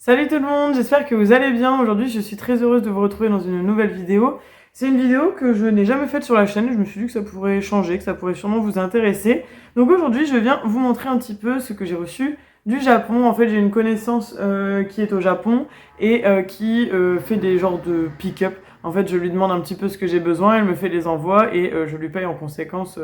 Salut tout le monde, j'espère que vous allez bien. Aujourd'hui, je suis très heureuse de vous retrouver dans une nouvelle vidéo. C'est une vidéo que je n'ai jamais faite sur la chaîne. Je me suis dit que ça pourrait changer, que ça pourrait sûrement vous intéresser. Donc aujourd'hui, je viens vous montrer un petit peu ce que j'ai reçu du Japon. En fait, j'ai une connaissance qui est au Japon et qui fait des genres de pick-up. En fait, je lui demande un petit peu ce que j'ai besoin, elle me fait les envois et je lui paye en conséquence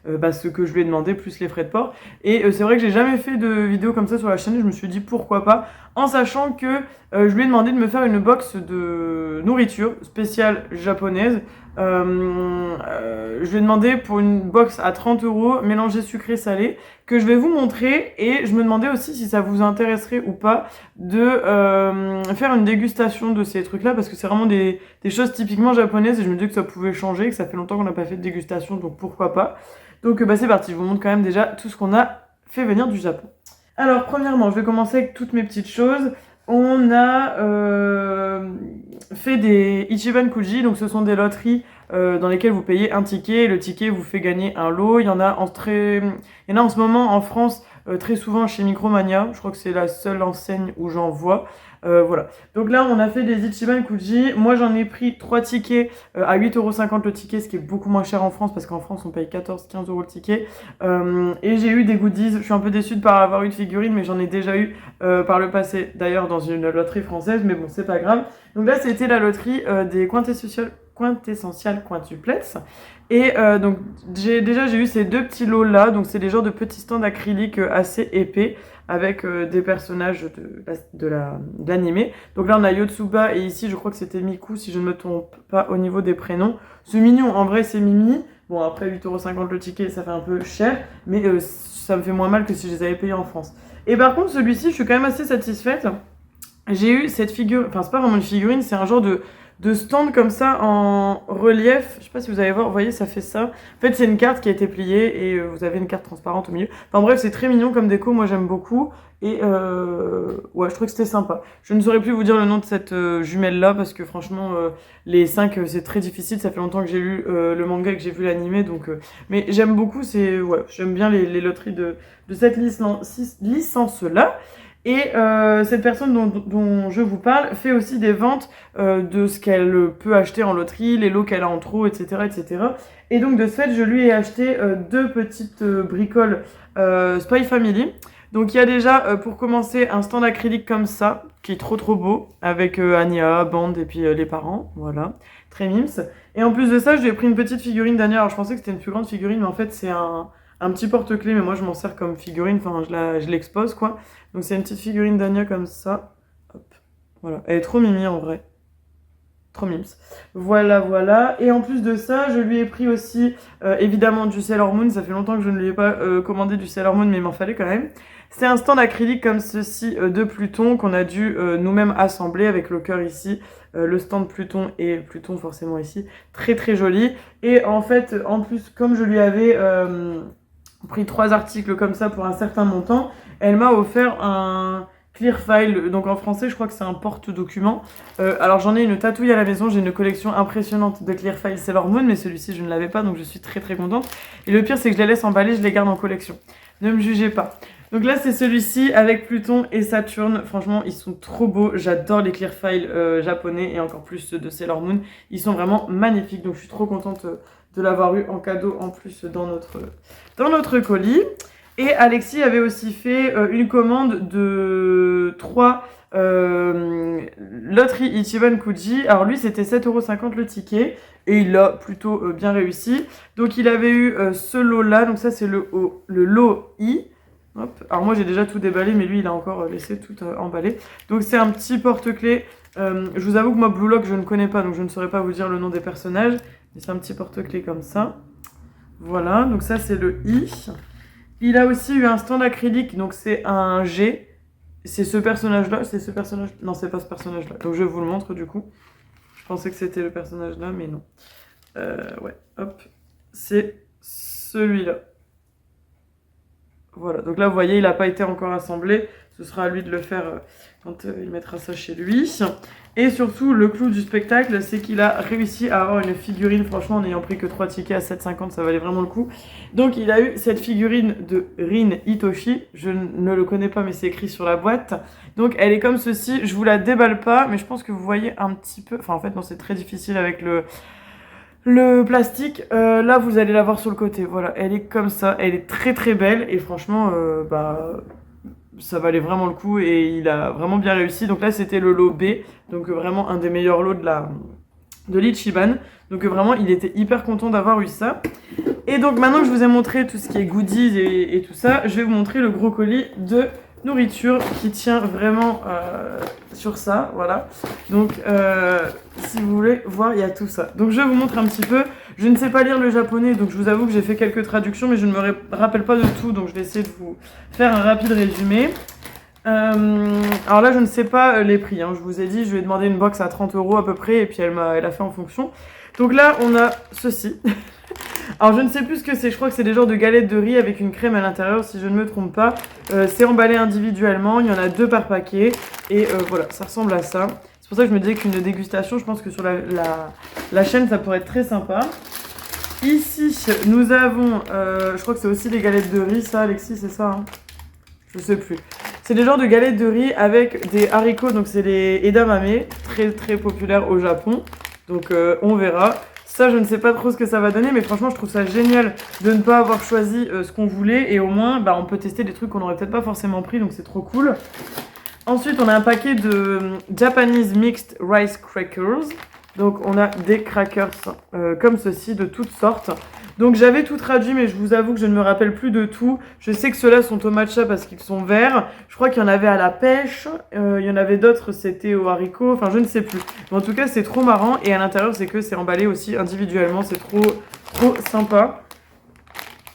ce que je lui ai demandé, plus les frais de port. Et c'est vrai que j'ai jamais fait de vidéo comme ça sur la chaîne. Je me suis dit pourquoi pas, en sachant que je lui ai demandé de me faire une box de nourriture spéciale japonaise. Je lui ai demandé pour une box à 30 € mélangée sucré-salé que je vais vous montrer, et je me demandais aussi si ça vous intéresserait ou pas de faire une dégustation de ces trucs là, parce que c'est vraiment des choses typiquement japonaises et je me dis que ça pouvait changer, que ça fait longtemps qu'on n'a pas fait de dégustation, donc pourquoi pas. Donc c'est parti, je vous montre quand même déjà tout ce qu'on a fait venir du Japon. Alors, premièrement, je vais commencer avec toutes mes petites choses. On a fait des Ichiban Kuji, donc ce sont des loteries dans lesquelles vous payez un ticket. Le ticket vous fait gagner un lot. Il y en a en ce moment en France, très souvent chez Micromania. Je crois que c'est la seule enseigne où j'en vois. Voilà. Donc là, on a fait des Ichiban Kuji. Moi, j'en ai pris 3 tickets à 8,50 € le ticket, ce qui est beaucoup moins cher en France, parce qu'en France, on paye 14-15 € le ticket. Et j'ai eu des goodies. Je suis un peu déçue de ne pas avoir eu de figurine, mais j'en ai déjà eu par le passé, d'ailleurs, dans une loterie française, mais bon, c'est pas grave. Donc là, c'était la loterie des quintessential quintuplets. Et donc, j'ai eu ces deux petits lots là. Donc, c'est des genres de petits stands acryliques assez épais, avec des personnages de l'animé. Donc là, on a Yotsuba, et ici, je crois que c'était Miku, si je ne me trompe pas au niveau des prénoms. C'est mignon, en vrai, c'est Mimi. Bon, après 8,50 € le ticket, ça fait un peu cher, mais ça me fait moins mal que si je les avais payés en France. Et par contre, celui-ci, je suis quand même assez satisfaite. J'ai eu cette figure, enfin, c'est pas vraiment une figurine, c'est un genre de stand comme ça en relief. Je sais pas si vous allez voir, vous voyez, ça fait ça. En fait, c'est une carte qui a été pliée et vous avez une carte transparente au milieu. Enfin bref, c'est très mignon comme déco, moi j'aime beaucoup. Et ouais, je trouve que c'était sympa. Je ne saurais plus vous dire le nom de cette jumelle-là, parce que franchement, les 5, c'est très difficile. Ça fait longtemps que j'ai lu le manga et que j'ai vu l'animé. Donc, mais j'aime beaucoup, ouais, j'aime bien les loteries de cette licence-là. Et cette personne dont je vous parle fait aussi des ventes de ce qu'elle peut acheter en loterie, les lots qu'elle a en trop, etc., etc. Et donc de ce fait, je lui ai acheté deux petites bricoles Spy Family. Donc il y a déjà, pour commencer, un stand acrylique comme ça, qui est trop beau, avec Anya, Band et puis les parents, voilà, très mimes. Et en plus de ça, je lui ai pris une petite figurine d'Anya. Alors je pensais que c'était une plus grande figurine, mais en fait c'est un petit porte-clés, mais moi je m'en sers comme figurine, enfin je l'expose quoi. Donc c'est une petite figurine d'Anya comme ça. Hop. Voilà. Elle est trop mimi en vrai. Trop mimes. Voilà. Et en plus de ça, je lui ai pris aussi, évidemment, du Sailor Moon. Ça fait longtemps que je ne lui ai pas commandé du Sailor Moon, mais il m'en fallait quand même. C'est un stand acrylique comme ceci de Pluton qu'on a dû nous-mêmes assembler avec le cœur ici. Le stand Pluton et Pluton forcément ici. Très joli. Et en fait, en plus, comme je lui avais pris 3 articles comme ça pour un certain montant, elle m'a offert un clear file, donc en français je crois que c'est un porte-document. Alors j'en ai une tatouille à la maison, j'ai une collection impressionnante de clear file Sailor Moon, mais celui-ci je ne l'avais pas, donc je suis très contente. Et le pire c'est que je les laisse emballer, je les garde en collection. Ne me jugez pas. Donc là c'est celui-ci avec Pluton et Saturne, franchement ils sont trop beaux, j'adore les clear files japonais et encore plus ceux de Sailor Moon, ils sont vraiment magnifiques, donc je suis trop contente de l'avoir eu en cadeau en plus dans notre colis. Et Alexis avait aussi fait une commande de 3 loteries Ichiban Kuji. Alors lui, c'était 7,50 € le ticket. Et il a plutôt bien réussi. Donc il avait eu ce lot-là. Donc ça, c'est le lot I. Hop. Alors moi, j'ai déjà tout déballé, mais lui, il a encore laissé tout emballé. Donc c'est un petit porte-clés. Je vous avoue que moi, Blue Lock, je ne connais pas. Donc je ne saurais pas vous dire le nom des personnages. Mais c'est un petit porte-clés comme ça. Voilà. Donc ça, c'est le I. Il a aussi eu un stand acrylique, donc c'est un G. C'est ce personnage-là, Non, c'est pas ce personnage-là. Donc je vous le montre du coup. Je pensais que c'était le personnage-là, mais non. Ouais, hop. C'est celui-là. Voilà, donc là vous voyez, il n'a pas été encore assemblé. ce sera à lui de le faire quand il mettra ça chez lui. Et surtout, le clou du spectacle, c'est qu'il a réussi à avoir une figurine, franchement, en ayant pris que 3 tickets à 7,50, ça valait vraiment le coup. Donc, il a eu cette figurine de Rin Hitoshi, je ne le connais pas, mais c'est écrit sur la boîte. Donc, elle est comme ceci, je vous la déballe pas, mais je pense que vous voyez un petit peu, enfin, en fait, non, c'est très difficile avec le plastique. Là, vous allez la voir sur le côté, voilà, elle est comme ça, elle est très très belle, et franchement, ça valait vraiment le coup et il a vraiment bien réussi. Donc là, c'était le lot B, donc vraiment un des meilleurs lots de l'Ichiban. Donc vraiment, il était hyper content d'avoir eu ça. Et donc maintenant que je vous ai montré tout ce qui est goodies et tout ça, je vais vous montrer le gros colis de nourriture qui tient vraiment sur ça, voilà. Donc si vous voulez voir, il y a tout ça. Donc je vous montre un petit peu. Je ne sais pas lire le japonais, donc je vous avoue que j'ai fait quelques traductions, mais je ne me rappelle pas de tout, donc je vais essayer de vous faire un rapide résumé. Alors là, je ne sais pas les prix, hein. Je vous ai dit, je lui ai demandé une box à 30 € à peu près, et puis elle a fait en fonction. Donc là, on a ceci. Alors je ne sais plus ce que c'est, je crois que c'est des genres de galettes de riz avec une crème à l'intérieur, si je ne me trompe pas. C'est emballé individuellement, il y en a 2 par paquet, et voilà, ça ressemble à ça. C'est pour ça que je me disais qu'une dégustation, je pense que sur la chaîne, ça pourrait être très sympa. Ici, nous avons, je crois que c'est aussi des galettes de riz, ça, Alexis, c'est ça, hein, je sais plus. C'est des genres de galettes de riz avec des haricots, donc c'est les edamame, très très populaires au Japon. Donc on verra. Ça, je ne sais pas trop ce que ça va donner, mais franchement, je trouve ça génial de ne pas avoir choisi ce qu'on voulait. Et au moins, on peut tester des trucs qu'on n'aurait peut-être pas forcément pris, donc c'est trop cool. Ensuite, on a un paquet de Japanese Mixed Rice Crackers. Donc, on a des crackers comme ceci, de toutes sortes. Donc, j'avais tout traduit, mais je vous avoue que je ne me rappelle plus de tout. Je sais que ceux-là sont au matcha parce qu'ils sont verts. Je crois qu'il y en avait à la pêche. Il y en avait d'autres, c'était au haricot. Enfin, je ne sais plus. Mais en tout cas, c'est trop marrant. Et à l'intérieur, c'est que c'est emballé aussi individuellement. C'est trop, trop sympa.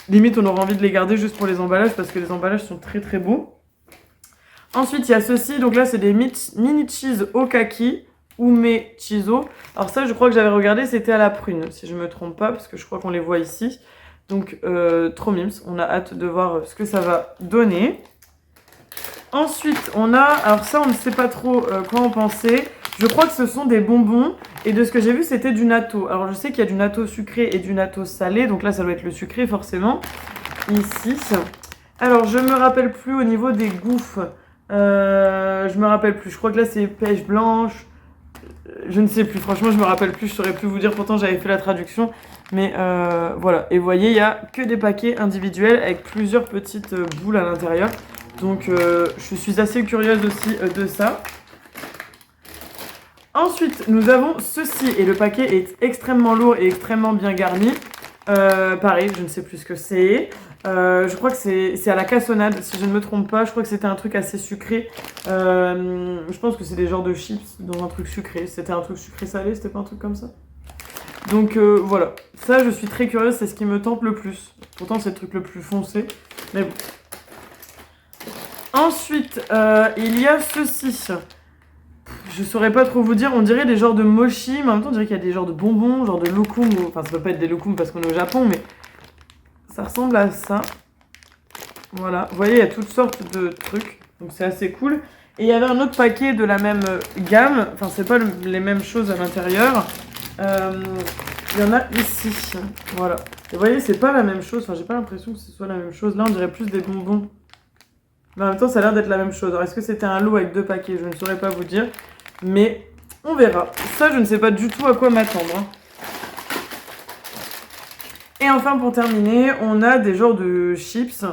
Limite, on aura envie de les garder juste pour les emballages parce que les emballages sont très, très beaux. Ensuite, il y a ceci. Donc là, c'est des mini cheese okaki. Ume Chizo. Alors ça, je crois que j'avais regardé, c'était à la prune, si je me trompe pas, parce que je crois qu'on les voit ici. Donc, trop mimes. On a hâte de voir ce que ça va donner. Ensuite, on a... Alors ça, on ne sait pas trop quoi en penser. Je crois que ce sont des bonbons. Et de ce que j'ai vu, c'était du natto. Alors, je sais qu'il y a du natto sucré et du natto salé. Donc là, ça doit être le sucré, forcément. Ici. Alors, je me rappelle plus au niveau des gouffes. Je me rappelle plus. Je crois que là, c'est pêche blanche. Je ne sais plus, franchement je me rappelle plus, je saurais plus vous dire, pourtant j'avais fait la traduction, mais voilà. Et vous voyez, il n'y a que des paquets individuels avec plusieurs petites boules à l'intérieur, donc je suis assez curieuse aussi de ça. Ensuite, nous avons ceci, et le paquet est extrêmement lourd et extrêmement bien garni. Pareil, je ne sais plus ce que c'est. Je crois que c'est à la cassonade, si je ne me trompe pas. Je crois que c'était un truc assez sucré. Je pense que c'est des genres de chips dans un truc sucré. C'était un truc sucré-salé, c'était pas un truc comme ça? Donc voilà, ça je suis très curieuse, c'est ce qui me tente le plus. Pourtant c'est le truc le plus foncé, mais bon. Ensuite, il y a ceci. Je saurais pas trop vous dire, on dirait des genres de mochi, mais en même temps on dirait qu'il y a des genres de bonbons, genre de lokum, enfin ça peut pas être des lokum parce qu'on est au Japon, mais ça ressemble à ça. Voilà, vous voyez, il y a toutes sortes de trucs, donc c'est assez cool. Et il y avait un autre paquet de la même gamme, enfin c'est pas les mêmes choses à l'intérieur. Il y en a ici, voilà. Et vous voyez, c'est pas la même chose, enfin j'ai pas l'impression que ce soit la même chose. Là on dirait plus des bonbons. Mais en même temps ça a l'air d'être la même chose. Alors est-ce que c'était un lot avec 2 paquets? Je ne saurais pas vous dire. Mais on verra. Ça, je ne sais pas du tout à quoi m'attendre. Et enfin, pour terminer, on a des genres de chips.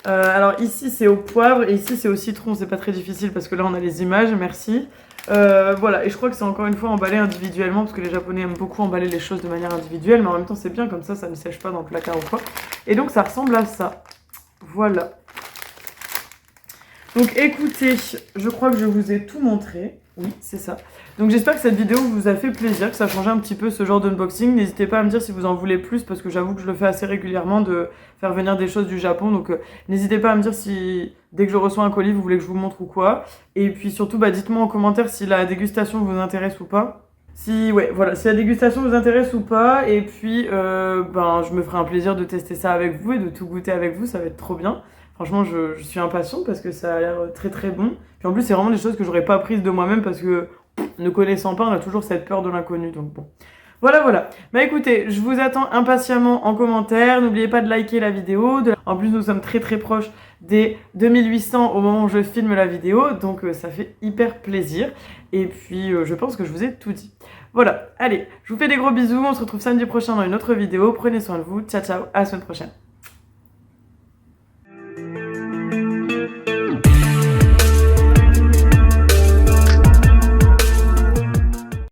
Alors ici, c'est au poivre et ici, c'est au citron. C'est pas très difficile parce que là, on a les images. Merci. Voilà. Et je crois que c'est encore une fois emballé individuellement parce que les Japonais aiment beaucoup emballer les choses de manière individuelle. Mais en même temps, c'est bien comme ça ne sèche pas dans le placard ou quoi. Et donc, ça ressemble à ça. Voilà. Donc écoutez, je crois que je vous ai tout montré. Oui, c'est ça. Donc j'espère que cette vidéo vous a fait plaisir, que ça a changé un petit peu ce genre d'unboxing. N'hésitez pas à me dire si vous en voulez plus, parce que j'avoue que je le fais assez régulièrement de faire venir des choses du Japon. Donc n'hésitez pas à me dire si, dès que je reçois un colis, vous voulez que je vous montre ou quoi. Et puis surtout, dites-moi en commentaire si la dégustation vous intéresse ou pas. Si la dégustation vous intéresse ou pas. Et puis, je me ferai un plaisir de tester ça avec vous et de tout goûter avec vous, ça va être trop bien. Franchement, je suis impatiente parce que ça a l'air très très bon. Puis en plus, c'est vraiment des choses que j'aurais pas prises de moi-même parce que ne connaissant pas, on a toujours cette peur de l'inconnu. Donc bon. Voilà, voilà. Bah écoutez, je vous attends impatiemment en commentaire. N'oubliez pas de liker la vidéo. En plus, nous sommes très très proches des 2800 au moment où je filme la vidéo. Donc ça fait hyper plaisir. Et puis, je pense que je vous ai tout dit. Voilà, allez, je vous fais des gros bisous. On se retrouve samedi prochain dans une autre vidéo. Prenez soin de vous. Ciao, ciao. À la semaine prochaine.